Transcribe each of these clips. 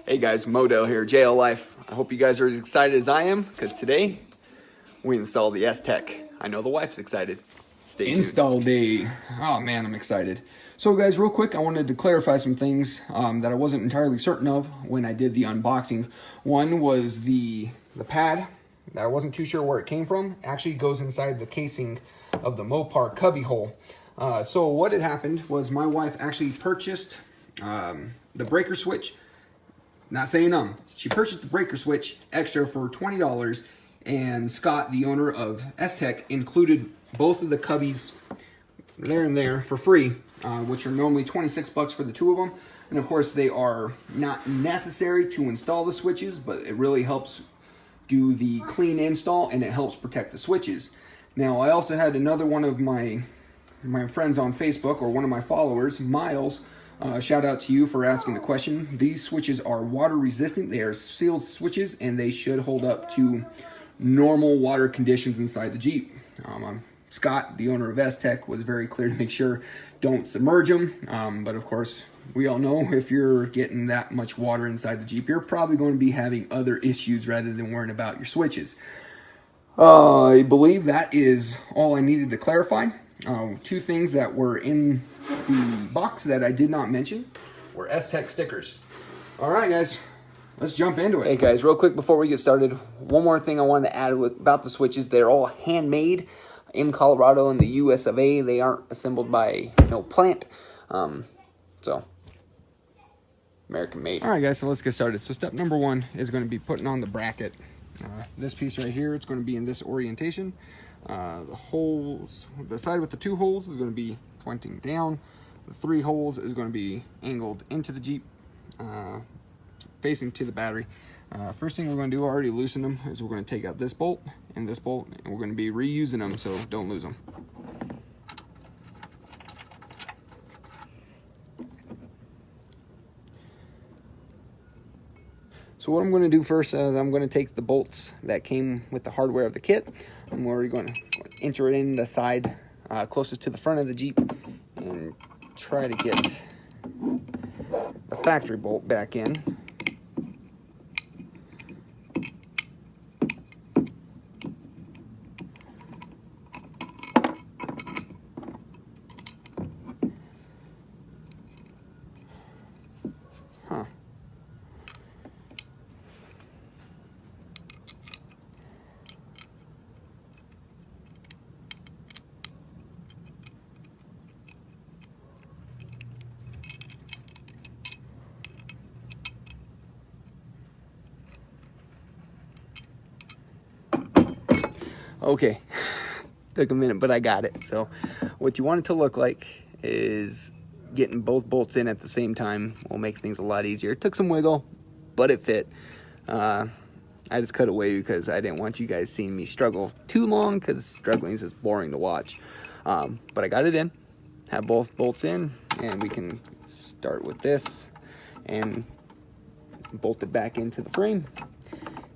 Hey guys, Modell here, JL Life. I hope you guys are as excited as I am, because today we installed the S-Tech. I know the wife's excited. Stay tuned. Install day. Oh man, I'm excited. So guys, real quick, I wanted to clarify some things that I wasn't entirely certain of when I did the unboxing. One was the pad that I wasn't too sure where it came from. It actually goes inside the casing of the Mopar cubby hole. So what had happened was my wife actually purchased the breaker switch. Not saying she purchased the breaker switch extra for $20, and Scott, the owner of S-Tech, included both of the cubbies there and there for free, which are normally 26 bucks for the two of them. And of course, they are not necessary to install the switches, but it really helps do the clean install, and it helps protect the switches. Now, I also had another one of my friends on Facebook, or one of my followers, Miles. Shout out to you for asking the question. These switches are water resistant. They are sealed switches, and they should hold up to normal water conditions inside the Jeep. Scott, the owner of S-Tech, was very clear to make sure don't submerge them. But of course, we all know if you're getting that much water inside the Jeep, you're probably going to be having other issues rather than worrying about your switches. I believe that is all I needed to clarify. Two things that were in the box that I did not mention were S-Tech stickers. All right, guys, let's jump into it. Hey guys, real quick before we get started, one more thing I wanted to add about the switches. They're all handmade in Colorado in the US of A. They aren't assembled by no plant. So, American made. All right, guys, so let's get started. So step number one is going to be putting on the bracket. This piece right here, it's going to be in this orientation. The holes, the side with the two holes is going to be pointing down. The three holes is going to be angled into the Jeep, facing to the battery. First thing we're going to do, I already loosened them, is we're going to take out this bolt, and we're going to be reusing them, so don't lose them. So what I'm going to do first is I'm going to take the bolts that came with the hardware of the kit, and we're going to enter it in the side closest to the front of the Jeep and try to get the factory bolt back in. Okay, took a minute, but I got it. So what you want it to look like is getting both bolts in at the same time will make things a lot easier. It took some wiggle, but it fit. I just cut away because I didn't want you guys seeing me struggle too long, because struggling is just boring to watch. But I got it in, have both bolts in, and we can start with this and bolt it back into the frame.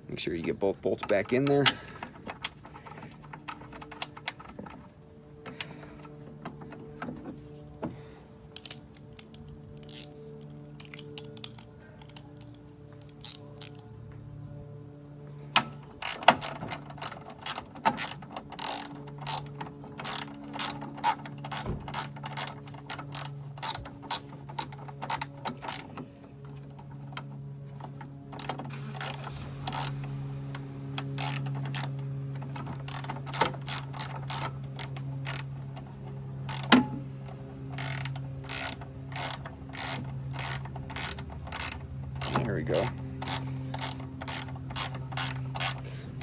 Make sure you get both bolts back in there. There we go.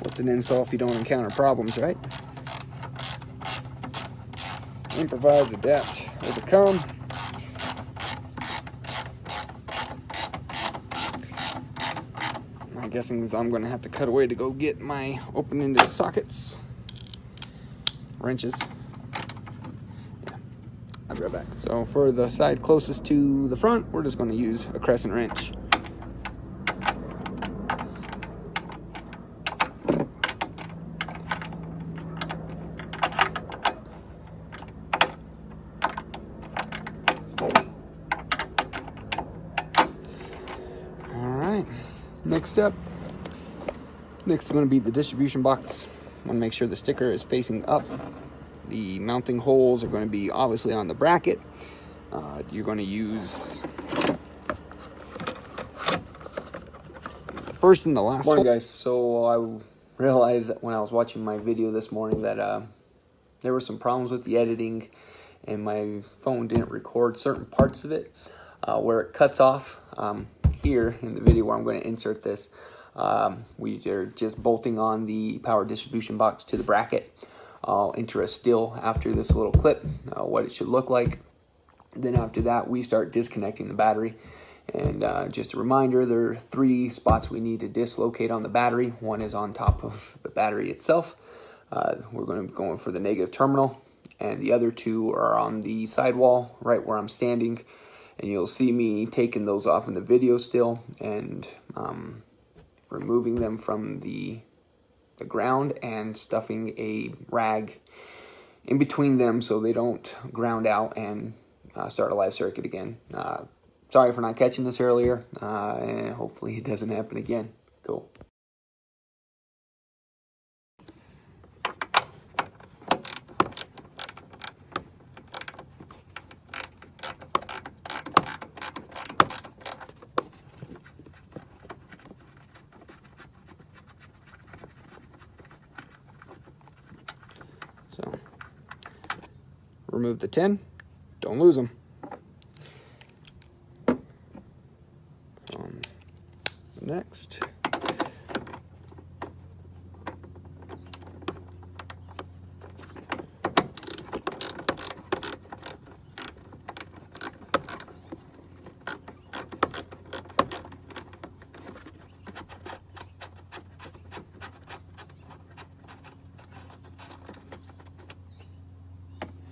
What's an install if you don't encounter problems, right? Improvise, adapt, overcome. My guessing is I'm going to have to cut away to go get my open-ended sockets. Wrenches. Yeah, I'll be right back. So for the side closest to the front, we're just going to use a crescent wrench. All right. Next step. Next is going to be the distribution box. I want to make sure the sticker is facing up. The mounting holes are going to be obviously on the bracket. You're going to use the first and the last. Morning, guys. So I realized that when I was watching my video this morning that there were some problems with the editing, and my phone didn't record certain parts of it where it cuts off. Here in the video where I'm going to insert this, we are just bolting on the power distribution box to the bracket. I'll enter a still after this little clip, what it should look like. Then after that, we start disconnecting the battery. And just a reminder, there are 3 spots we need to dislocate on the battery. One is on top of the battery itself. We're going to be going for the negative terminal. And the other 2 are on the sidewall, right where I'm standing. And you'll see me taking those off in the video still and removing them from the ground and stuffing a rag in between them so they don't ground out and start a live circuit again. Sorry for not catching this earlier, and hopefully it doesn't happen again. Cool. So, remove the 10, don't lose them. Next,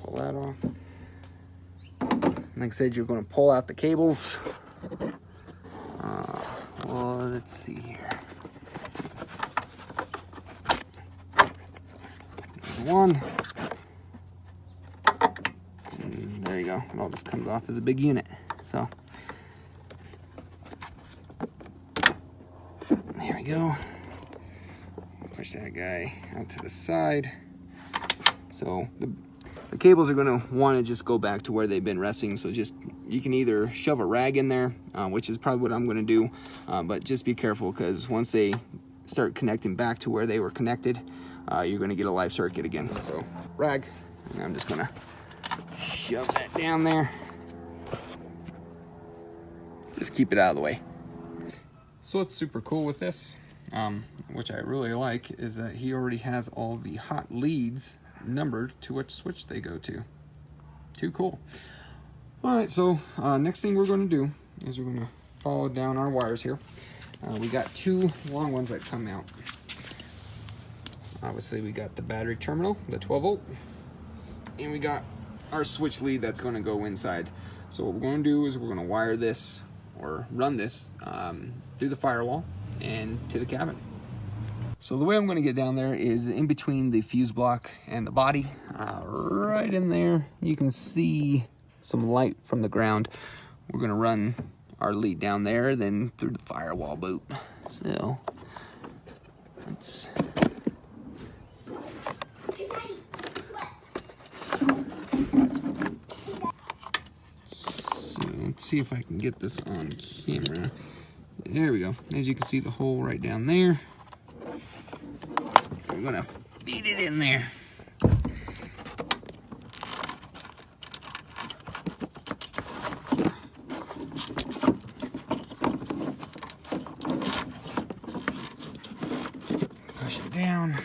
pull that off. Like I said, you're going to pull out the cables. Well, let's see here. One. And there you go. It all just comes off as a big unit. So there we go. Push that guy out to the side. So the cables are going to want to just go back to where they've been resting. So just, you can either shove a rag in there, which is probably what I'm going to do, but just be careful, because once they start connecting back to where they were connected, you're going to get a live circuit again. So rag, and I'm just going to shove that down there. Just keep it out of the way. So what's super cool with this, which I really like, is that he already has all the hot leads numbered to which switch they go to. Too cool. Alright, so next thing we're going to do is we're going to follow down our wires here. We got 2 long ones that come out. Obviously we got the battery terminal, the 12 volt, and we got our switch lead that's going to go inside. So what we're going to do is we're going to wire this, or run this, through the firewall and to the cabin. So the way I'm going to get down there is in between the fuse block and the body. Right in there, you can see some light from the ground. We're going to run our lead down there, then through the firewall boot. So let's... So let's see if I can get this on camera. There we go. As you can see, the hole right down there. We're gonna feed it in there. Push it down.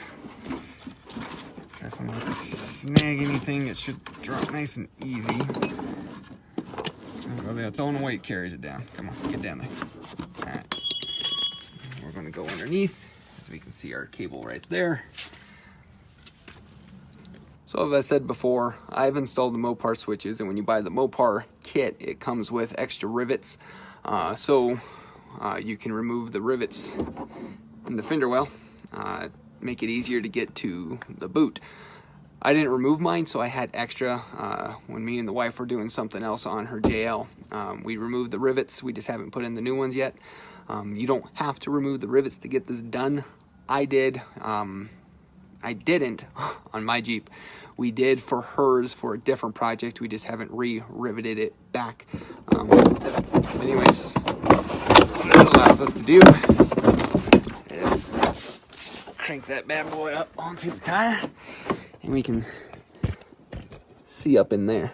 Careful not to snag anything. It should drop nice and easy. Oh, that's all the weight carries it down. Come on, get down there. All right. We're gonna go underneath. We can see our cable right there. So as I said before, I've installed the Mopar switches, and when you buy the Mopar kit, it comes with extra rivets. You can remove the rivets in the fender well, make it easier to get to the boot. I didn't remove mine, so I had extra when me and the wife were doing something else on her JL. We removed the rivets, we just haven't put in the new ones yet. You don't have to remove the rivets to get this done. I did. I didn't on my Jeep. We did for hers for a different project. We just haven't re-riveted it back. Anyways, what it allows us to do is crank that bad boy up onto the tire, and we can see up in there.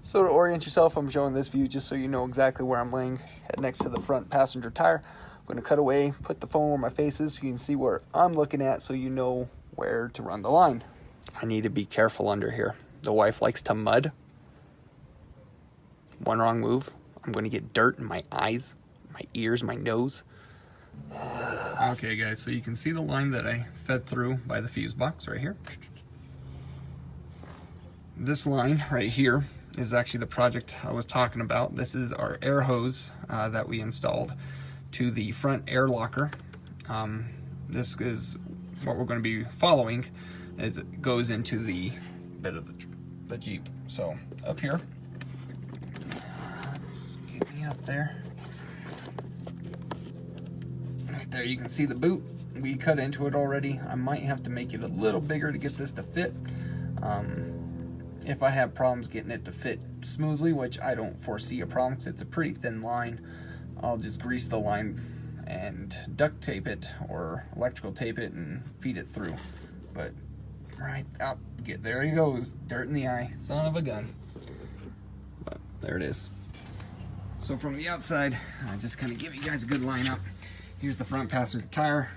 So to orient yourself, I'm showing this view just so you know exactly where I'm laying, head next to the front passenger tire. I'm going to cut away, put the phone where my face is so you can see where I'm looking at so you know where to run the line. I need to be careful under here. The wife likes to mud. One wrong move, I'm going to get dirt in my eyes, my ears, my nose. Okay guys, so you can see the line that I fed through by the fuse box right here. This line right here is actually the project I was talking about. This is our air hose that we installed to the front air locker. This is what we're going to be following as it goes into the bed of the Jeep. So up here, let's get me up there. Right there you can see the boot. We cut into it already. I might have to make it a little bigger to get this to fit. If I have problems getting it to fit smoothly, which I don't foresee a problem because it's a pretty thin line, I'll just grease the line and duct tape it or electrical tape it and feed it through. But right up, there he goes, dirt in the eye, son of a gun. But there it is. So from the outside, I just kind of give you guys a good line up. Here's the front passenger tire,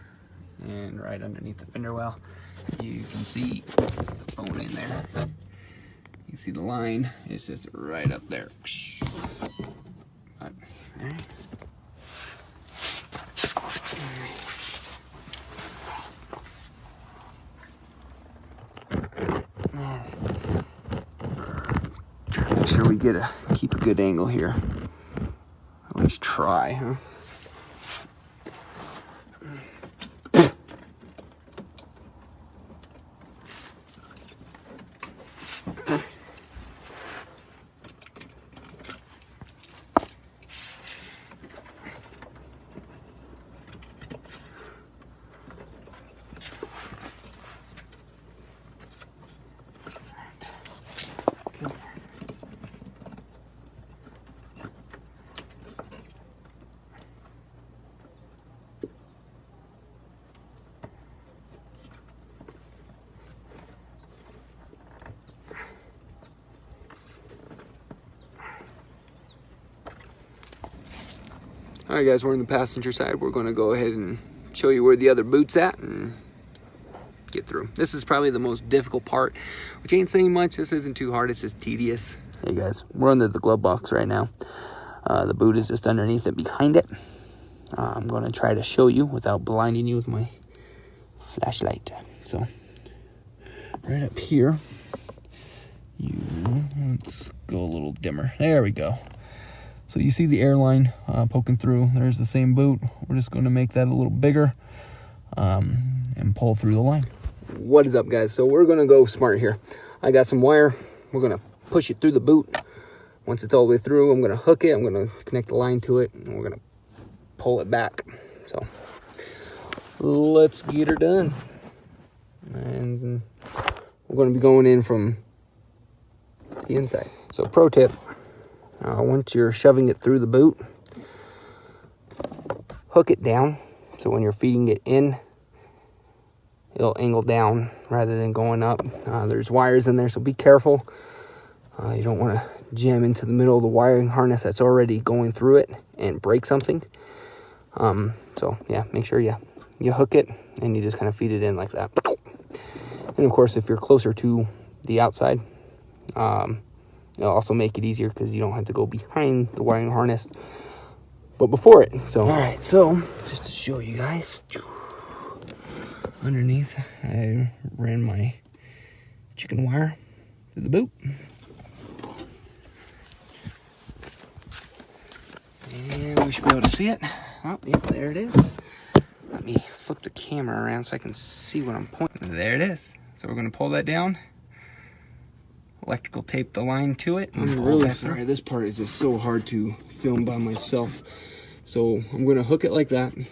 and right underneath the fender well, you can see the phone in there. You see the line, it's just right up there. But, all right. Try to make sure we keep a good angle here. At least try, huh? All right, guys, we're on the passenger side. We're going to go ahead and show you where the other boot's at and get through. This is probably the most difficult part, which ain't saying much. This isn't too hard. It's just tedious. Hey, guys, we're under the glove box right now. The boot is just underneath it, behind it. I'm going to try to show you without blinding you with my flashlight. So, right up here, let's go a little dimmer. There we go. So you see the airline poking through. There's the same boot. We're just going to make that a little bigger and pull through the line. What is up, guys? So we're going to go smart here. I got some wire. We're going to push it through the boot. Once it's all the way through, I'm going to hook it. I'm going to connect the line to it, and we're going to pull it back. So let's get her done. And we're going to be going in from the inside. So pro tip. Once you're shoving it through the boot, hook it down so when you're feeding it in, it'll angle down rather than going up. There's wires in there, so be careful. You don't want to jam into the middle of the wiring harness that's already going through it and break something. So yeah, make sure you hook it and you just kind of feed it in like that. And of course, if you're closer to the outside, it'll also make it easier because you don't have to go behind the wiring harness, but before it. So, all right, so just to show you guys, underneath, I ran my chicken wire through the boot. And we should be able to see it. Oh, yep, there it is. Let me flip the camera around so I can see what I'm pointing. There it is. So we're going to pull that down. Electrical tape the line to it. I'm really sorry. This part is just so hard to film by myself. So I'm gonna hook it like that. I'm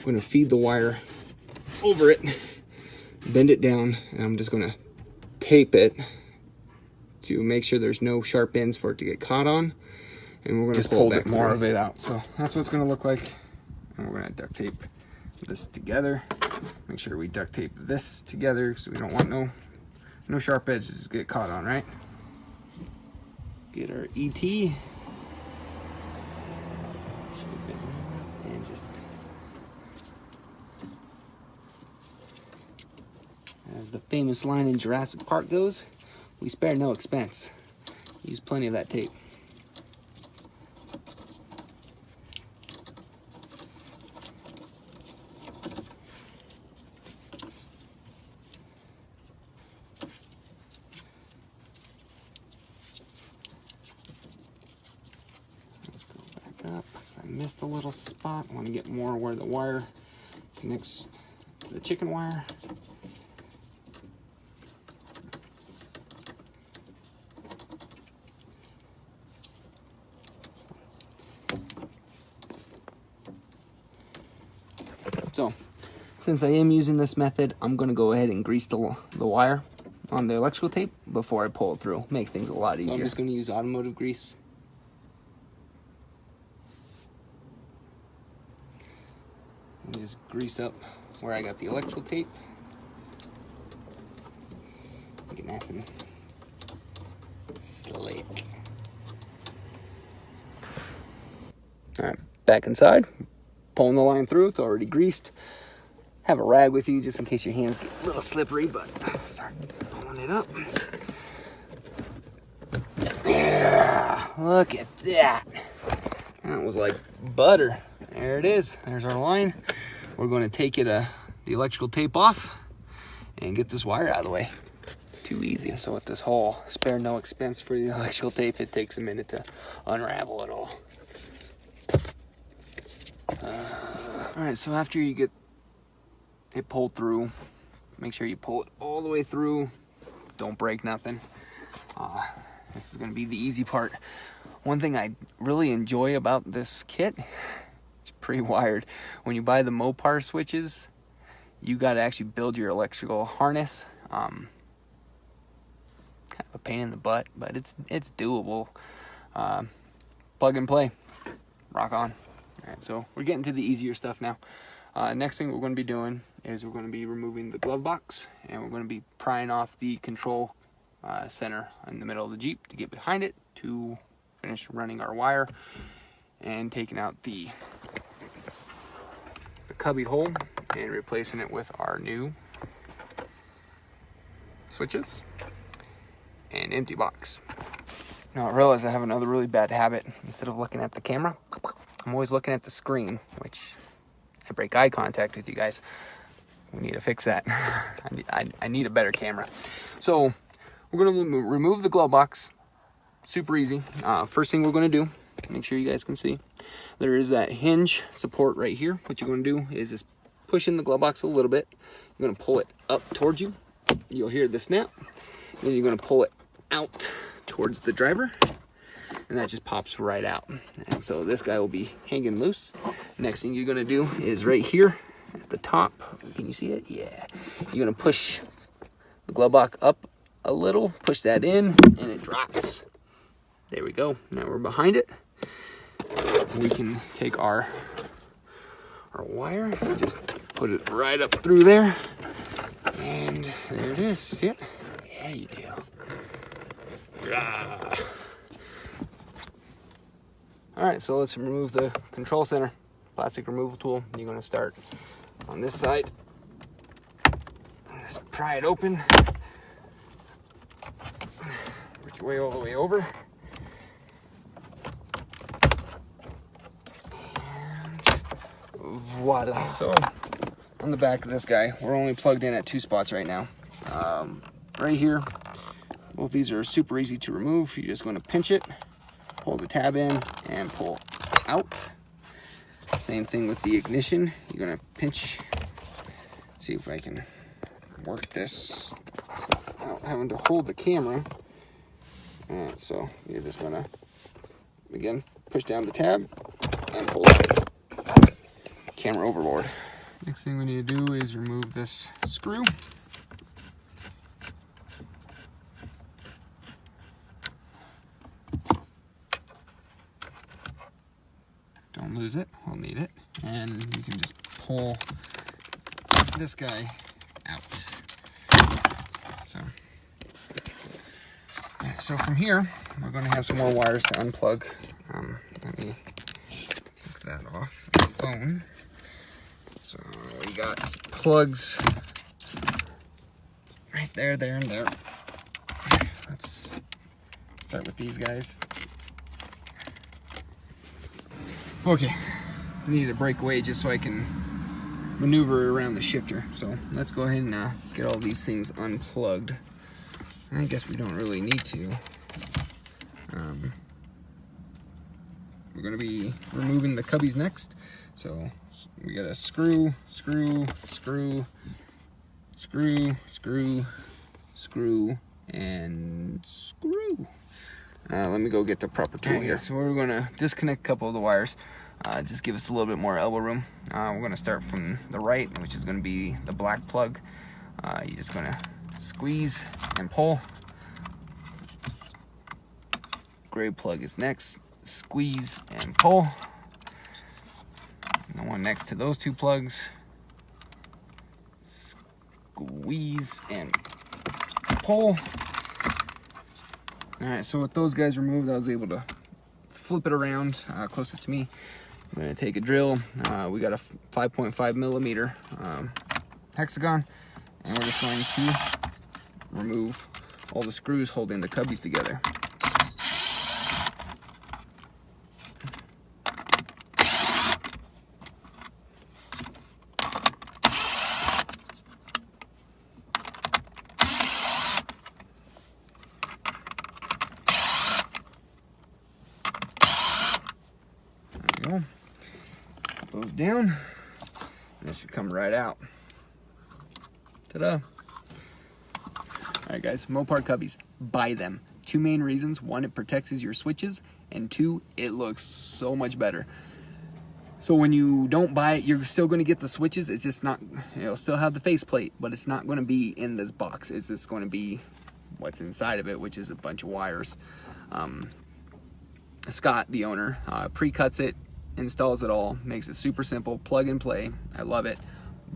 gonna feed the wire over it, bend it down, and I'm just gonna tape it to make sure there's no sharp ends for it to get caught on. And we're gonna just pull it more of it out. So that's what it's gonna look like. And we're gonna duct tape this together. Make sure we duct tape this together because we don't want no sharp edges to get caught on, right? Get our ET. And just, as the famous line in Jurassic Park goes, we spare no expense. Use plenty of that tape. Up. I missed a little spot. I want to get more where the wire connects to the chicken wire. So, since I am using this method, I'm going to go ahead and grease the wire on the electrical tape before I pull it through. Make things a lot easier. So I'm just going to use automotive grease. And just grease up where I got the electrical tape. Get nice and slick. Alright, back inside. Pulling the line through, it's already greased. Have a rag with you just in case your hands get a little slippery, but start pulling it up. Yeah, look at that. That was like butter. There it is. There's our line. We're going to take it the electrical tape off and get this wire out of the way. Too easy. So with this whole spare no expense for the electrical tape, it takes a minute to unravel it all. Alright, so after you get it pulled through, make sure you pull it all the way through. Don't break nothing. This is going to be the easy part. One thing I really enjoy about this kit, it's pre-wired. When you buy the Mopar switches, you got to actually build your electrical harness. Kind of a pain in the butt, but it's doable. Plug and play. Rock on. Alright, so we're getting to the easier stuff now. Next thing we're going to be doing is we're going to be removing the glove box, and we're going to be prying off the control center in the middle of the Jeep to get behind it to finish running our wire and taking out the cubby hole and replacing it with our new switches and empty box. Now I realize I have another really bad habit. Instead of looking at the camera, I'm always looking at the screen, which I break eye contact with you guys. We need to fix that. I need a better camera. So we're going to remove the glove box. Super easy. First thing we're going to do, make sure you guys can see, there is that hinge support right here. What you're going to do is just push in the glove box a little bit. You're going to pull it up towards you. You'll hear the snap. Then you're going to pull it out towards the driver, and that just pops right out. And so this guy will be hanging loose. Next thing you're going to do is right here at the top. Can you see it? Yeah. You're going to push the glove box up a little, push that in, and it drops. There we go. Now we're behind it. We can take our wire, just put it right up through there, and there it is. See it? Yeah, you do. Alright, so let's remove the control center. Plastic removal tool. You're going to start on this side. Just pry it open. Work your way all the way over. And voila. So, on the back of this guy, we're only plugged in at 2 spots right now. Right here. Both these are super easy to remove. You're just going to pinch it, pull the tab in, and pull out. Same thing with the ignition. You're going to pinch. See if I can work this without having to hold the camera. Alright, so you're just going to, again, push down the tab and pull out. Camera overboard. Next thing we need to do is remove this screw. Don't lose it, we'll need it. And you can just pull this guy out. So from here, we're going to have some more wires to unplug. Let me take that off the phone. So we got plugs right there, there, and there. Let's start with these guys. Okay, I need to break away just so I can maneuver around the shifter. So let's go ahead and get all these things unplugged. I guess we don't really need to. We're going to be removing the cubbies next. So we got a screw, screw, screw, screw, screw, screw, and screw. Let me go get the proper tool here. So we're going to disconnect a couple of the wires. Just give us a little bit more elbow room. We're going to start from the right, which is going to be the black plug. You're just going to squeeze and pull. Gray plug is next. Squeeze and pull. And the one next to those two plugs. Squeeze and pull. Alright, so with those guys removed, I was able to flip it around closest to me. I'm going to take a drill. We got a 5.5 millimeter hexagon, and we're just going to remove all the screws holding the cubbies together. There we go. Put those down, and this should come right out. Ta-da! Alright guys, Mopar cubbies, buy them. Two main reasons: one, it protects your switches, and two, it looks so much better. So when you don't buy it, you're still going to get the switches. It's just not, it'll still have the faceplate, but it's not going to be in this box. It's just going to be what's inside of it, which is a bunch of wires. Scott, the owner, pre-cuts it, installs it all, makes it super simple, plug and play. I love it.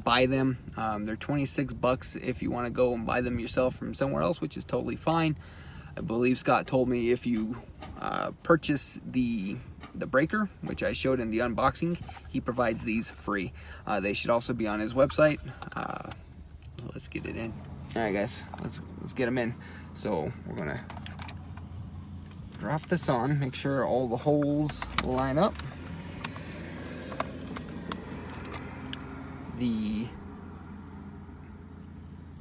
Buy them. They're 26 bucks if you want to go and buy them yourself from somewhere else, which is totally fine. I believe Scott told me if you purchase the breaker, which I showed in the unboxing, he provides these free. They should also be on his website. Let's get it in. All right, guys, let's get them in. So we're gonna drop this on, make sure all the holes line up.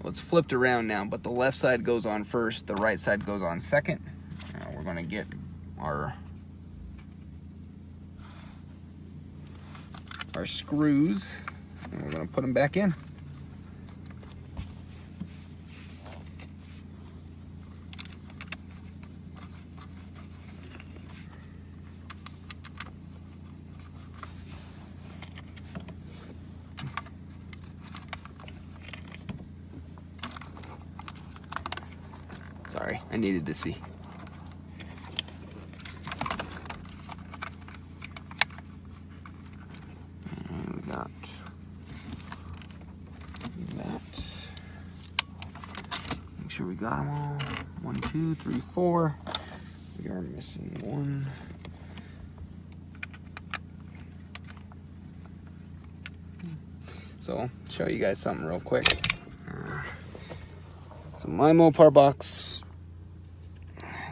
Well, it's flipped around now, but the left side goes on first, the right side goes on second. We're gonna get our screws, and we're gonna put them back in. Sorry, I needed to see. And we got that. Make sure we got them all. 1, 2, 3, 4. We are missing one. So, show you guys something real quick. So my Mopar box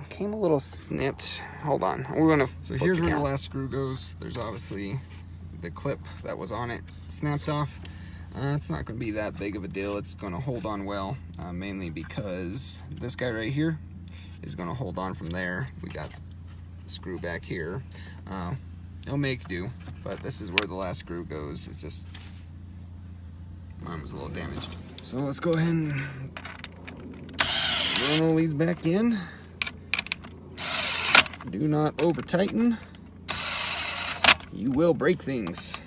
came a little snipped. Hold on, we're gonna. So here's where the last screw goes. There's obviously the clip that was on it snapped off. It's not gonna be that big of a deal. It's gonna hold on well, mainly because this guy right here is gonna hold on from there. We got the screw back here. It'll make do, but this is where the last screw goes. It's just, mine was a little damaged. So let's go ahead and run all these back in. Do not over tighten. you will break things.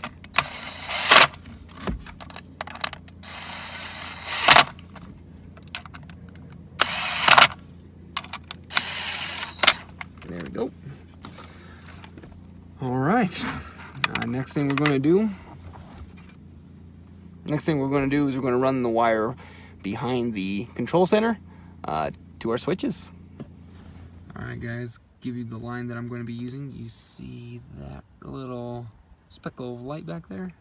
There we go. All right. Next thing we're going to do is we're going to run the wire behind the control center to our switches. All right, guys. Give you the line that I'm going to be using. You see that little speckle of light back there?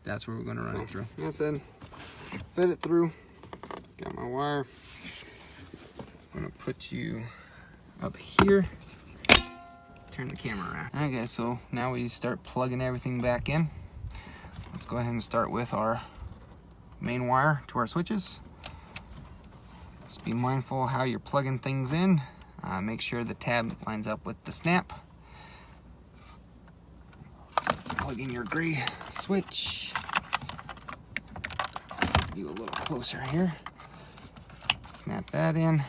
That's where we're going to run it through. Like I said, fit it through. Got my wire. I'm going to put you up here. Turn the camera around. Okay, so now we start plugging everything back in. Let's go ahead and start with our main wire to our switches. Just be mindful how you're plugging things in. Make sure the tab lines up with the snap. Plug in your gray switch. You a little closer here. Snap that in.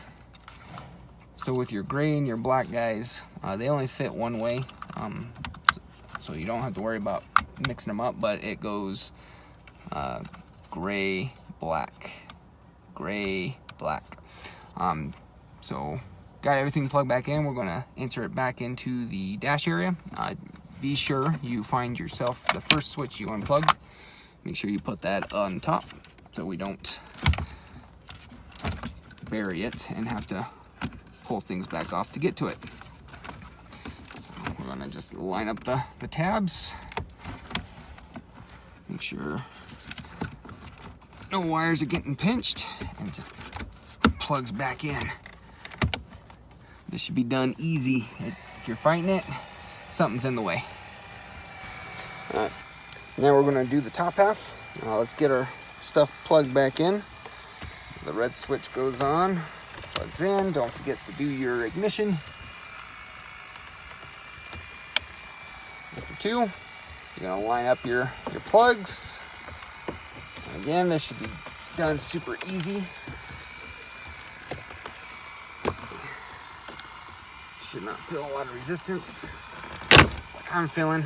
So with your gray and your black guys, they only fit one way, so you don't have to worry about mixing them up, but it goes gray, black, gray, black. So got everything plugged back in. We're going to insert it back into the dash area. Be sure you find yourself the first switch you unplugged. Make sure you put that on top so we don't bury it and have to pull things back off to get to it. So we're going to just line up the tabs. Make sure no wires are getting pinched, and it just plugs back in. This should be done easy. If you're fighting it, something's in the way. Alright, now we're going to do the top half. Let's get our stuff plugged back in. The red switch goes on, plugs in. Don't forget to do your ignition. Just the two. You're going to line up your plugs. And again, this should be done super easy. Should not feel a lot of resistance like I'm feeling.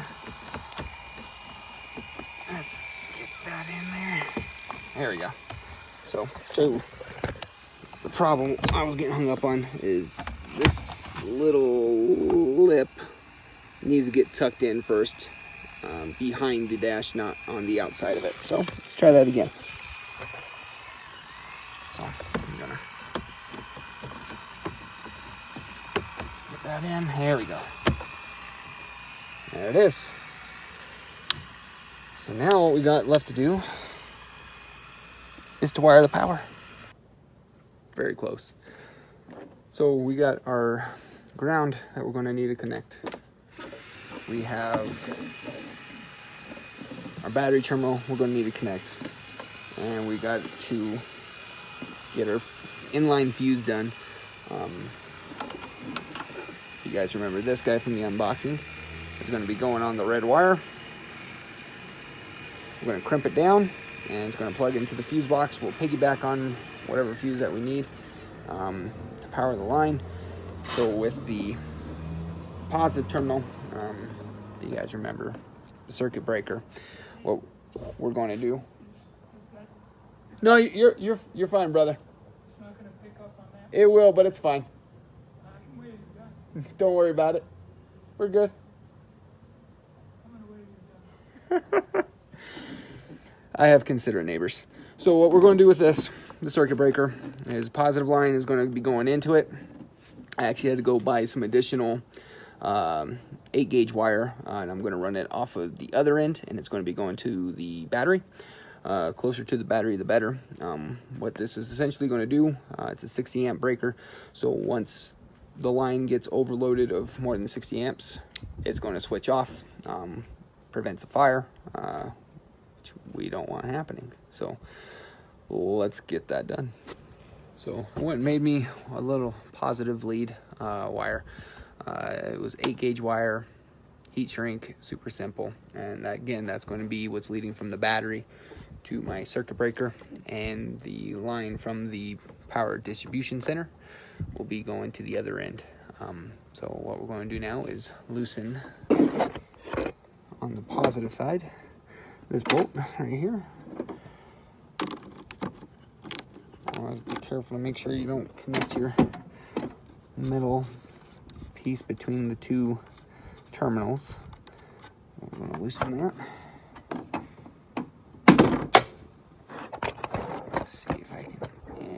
Let's get that in there. There we go. So the problem I was getting hung up on is this little lip needs to get tucked in first, behind the dash, not on the outside of it. So let's try that again. So I'm gonna get that in. There we go. There it is. So now what we got left to do is to wire the power. Very close. So we got our ground that we're going to need to connect. We have our battery terminal we're going to need to connect. And we got to get our inline fuse done. If you guys remember this guy from the unboxing, it's going to be going on the red wire. We're going to crimp it down, and it's going to plug into the fuse box. We'll piggyback on whatever fuse that we need to power the line. So with the positive terminal, do you guys remember the circuit breaker? What we're going to do? No, you're fine, brother. It's not going to pick up on that. It will, but it's fine. I can wait till you're done. Don't worry about it. We're good. I'm going to wait till you're done. I have considerate neighbors. So what we're going to do with this, the circuit breaker, is positive line is going to be going into it. I actually had to go buy some additional 8-gauge wire, and I'm going to run it off of the other end, and it's going to be going to the battery. Closer to the battery, the better. What this is essentially going to do, it's a 60 amp breaker, so once the line gets overloaded of more than 60 amps, it's going to switch off, prevents a fire, which we don't want happening. So let's get that done. So what made me a little positive lead wire, it was 8-gauge wire, heat shrink, super simple, and that, again, that's going to be what's leading from the battery to my circuit breaker, and the line from the power distribution center will be going to the other end. So what we're going to do now is loosen positive side, this bolt right here. Always be careful to make sure you don't connect your middle piece between the two terminals. I'm going to loosen that. Let's see if I can.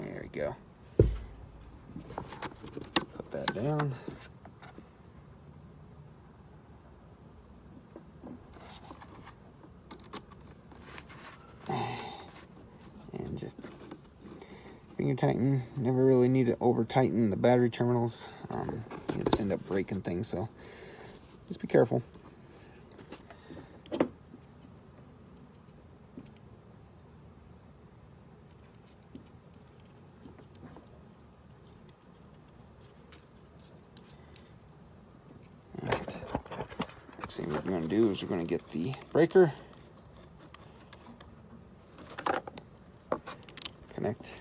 There we go. Put that down. And just finger tighten. Never really need to over tighten the battery terminals. You just end up breaking things, so just be careful. See, what we're going to do is we're going to get the breaker, connect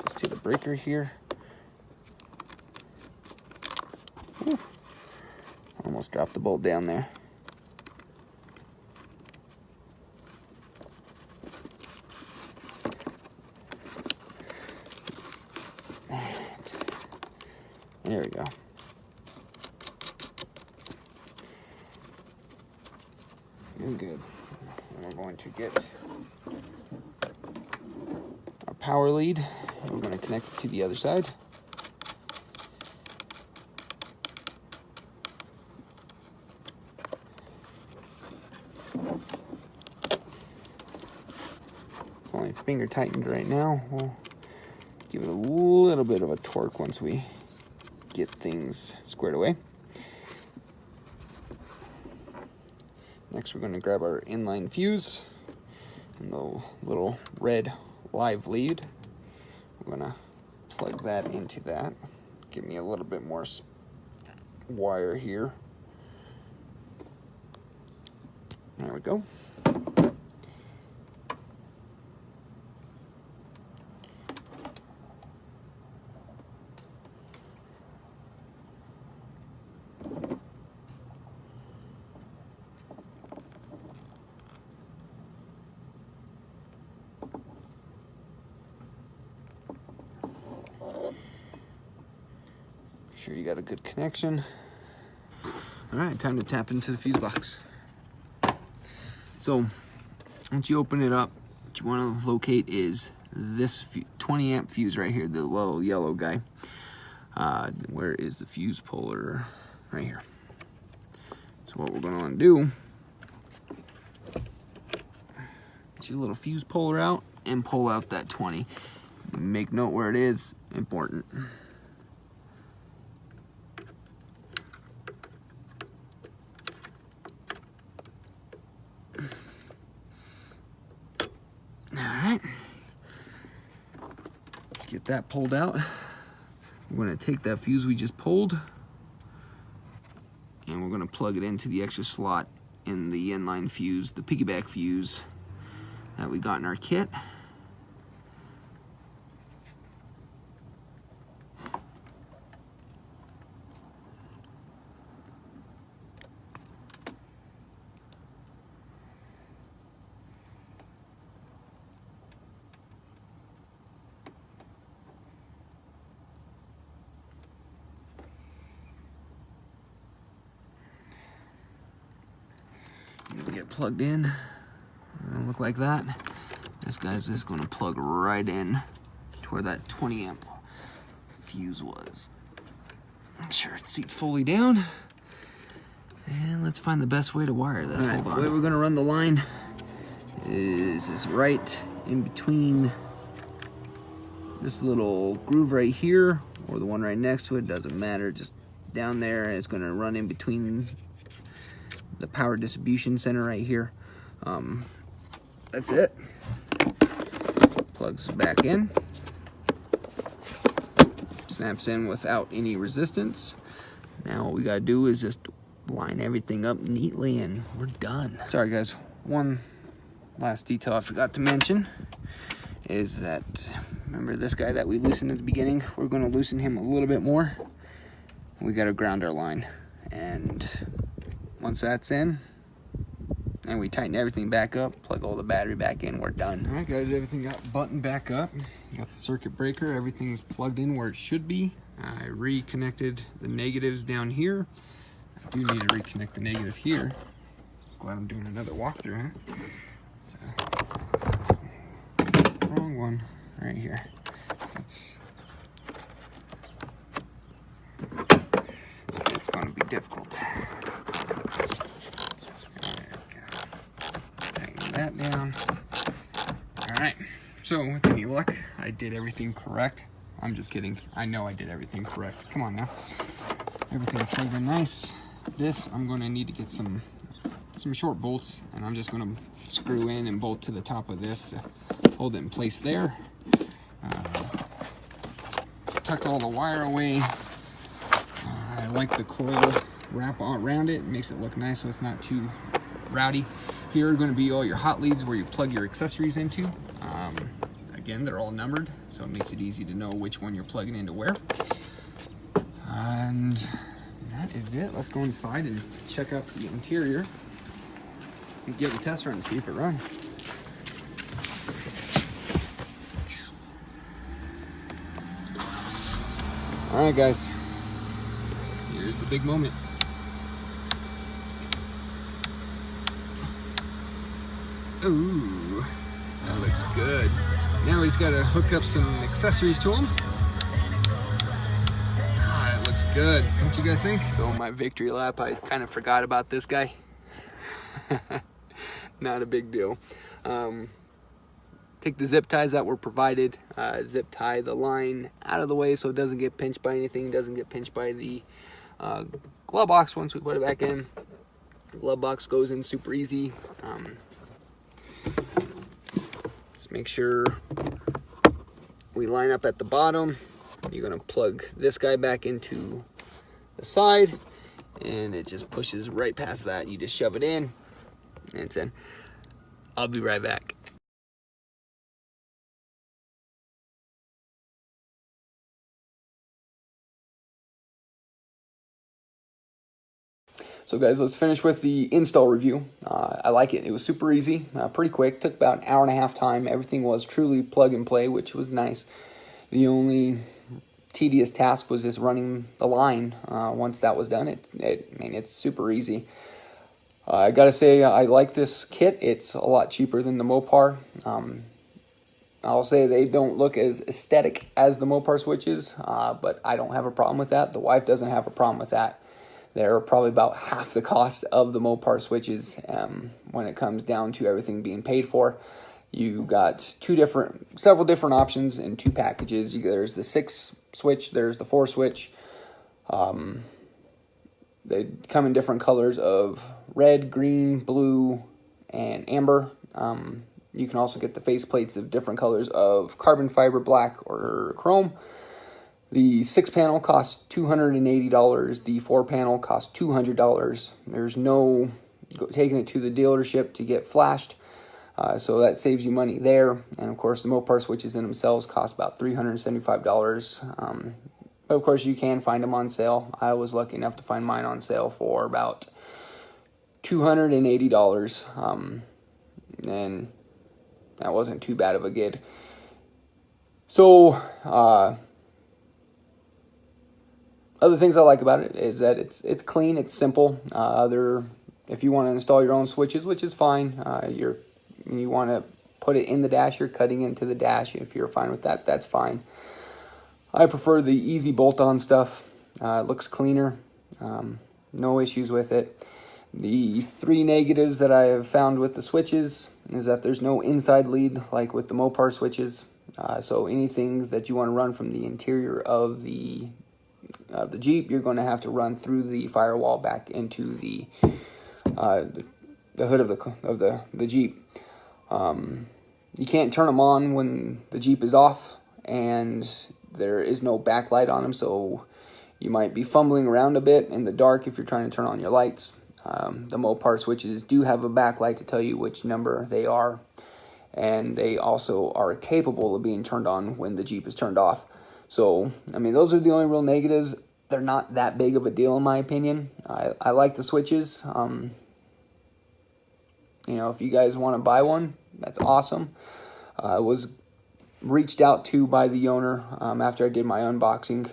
this to the breaker here. Whew. Almost dropped the bolt down there. There we go. Good. And we're going to get our power lead. And we're going to connect it to the other side. It's only finger tightened right now. We'll give it a little bit of a torque once we get things squared away. Next, we're going to grab our inline fuse and the little red live lead. We're going to plug that into that. Give me a little bit more wire here. There we go. Sure you got a good connection. All right, time to tap into the fuse box. So once you open it up, what you want to locate is this 20 amp fuse right here, the little yellow guy. Where is the fuse puller? Right here. So what we're going to want to do, get your little fuse puller out and pull out that 20. Make note where it is, important. Alright, let's get that pulled out. We're going to take that fuse we just pulled and we're going to plug it into the extra slot in the inline fuse, the piggyback fuse that we got in our kit. Get it plugged in. It'll look like that. This guy's just going to plug right in to where that 20 amp fuse was. Make sure it seats fully down. And let's find the best way to wire this. Hold on. The way we're going to run the line is right in between this little groove right here or the one right next to it. Doesn't matter. Just down there, and it's going to run in between the power distribution center right here. That's it. Plugs back in. Snaps in without any resistance. Now what we gotta do is just line everything up neatly and we're done. Sorry guys, one last detail I forgot to mention is that, remember this guy that we loosened at the beginning? We're gonna loosen him a little bit more. We gotta ground our line, and Once that's in, and we tighten everything back up, plug all the battery back in, we're done. All right, guys, everything got buttoned back up. Got the circuit breaker, everything's plugged in where it should be. I reconnected the negatives down here. I do need to reconnect the negative here. Glad I'm doing another walkthrough, huh? So, wrong one, right here. So it's going to be difficult. Tighten that down. All right. So with any luck, I did everything correct. I'm just kidding. I know I did everything correct. Come on now. Everything plugged in nice. This, I'm going to need to get some short bolts, and I'm just going to screw in and bolt to the top of this to hold it in place there. Tucked all the wire away. I like the coil wrap around it. It makes it look nice so it's not too rowdy. Here are going to be all your hot leads where you plug your accessories into. Again, they're all numbered, so it makes it easy to know which one you're plugging into where. And that is it. Let's go inside and check out the interior and give it a test run and see if it runs. All right, guys, here's the big moment. Ooh, that looks good. Now we just gotta hook up some accessories to them. Ah, it looks good. What you guys think? So my victory lap, I kind of forgot about this guy. Not a big deal. Take the zip ties that were provided, zip tie the line out of the way so it doesn't get pinched by anything, doesn't get pinched by the glove box once we put it back in. The glove box goes in super easy. Just make sure we line up at the bottom. You're gonna plug this guy back into the side, and it just pushes right past that. You just shove it in, and it's in. I'll be right back. So guys, let's finish with the install review. I like it. It was super easy, pretty quick. Took about an hour and a half time. Everything was truly plug and play, which was nice. The only tedious task was just running the line. Once that was done, it's super easy. I gotta say, I like this kit. It's a lot cheaper than the Mopar. I'll say they don't look as aesthetic as the Mopar switches, but I don't have a problem with that. The wife doesn't have a problem with that. They're probably about half the cost of the Mopar switches when it comes down to everything being paid for. You got several different options in two packages. There's the 6 switch, there's the 4 switch. They come in different colors of red, green, blue, and amber. You can also get the faceplates of different colors of carbon fiber, black, or chrome. The 6 panel costs $280. The 4 panel costs $200. There's no taking it to the dealership to get flashed, so that saves you money there. And of course, the Mopar switches in themselves cost about $375. But of course, you can find them on sale. I was lucky enough to find mine on sale for about $280, and that wasn't too bad of a gig. So, other things I like about it is that it's clean, it's simple. If you want to install your own switches, which is fine, you want to put it in the dash, you're cutting into the dash. If you're fine with that, that's fine. I prefer the easy bolt-on stuff. It looks cleaner, no issues with it. The 3 negatives that I have found with the switches is that there's no inside lead like with the Mopar switches. So anything that you want to run from the interior of the Jeep, you're going to have to run through the firewall back into the hood of the Jeep. You can't turn them on when the Jeep is off, and there is no backlight on them, so you might be fumbling around a bit in the dark if you're trying to turn on your lights. The Mopar switches do have a backlight to tell you which number they are, and they also are capable of being turned on when the Jeep is turned off. So, I mean, those are the only real negatives. they're not that big of a deal in my opinion. I like the switches. You know, if you guys want to buy one, that's awesome. I was reached out to by the owner after I did my unboxing.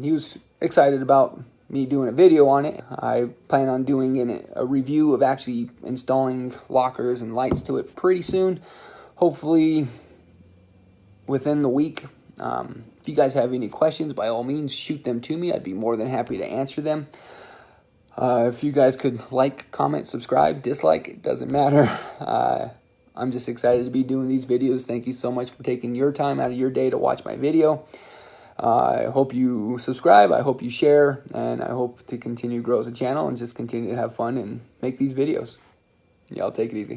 He was excited about me doing a video on it. I plan on doing a review of actually installing lockers and lights to it pretty soon. Hopefully within the week. If you guys have any questions, by all means, shoot them to me. I'd be more than happy to answer them. If you guys could like, comment, subscribe, dislike, it doesn't matter. I'm just excited to be doing these videos. Thank you so much for taking your time out of your day to watch my video. I hope you subscribe, I hope you share, and I hope to continue to grow as a channel and just continue to have fun and make these videos. Y'all take it easy.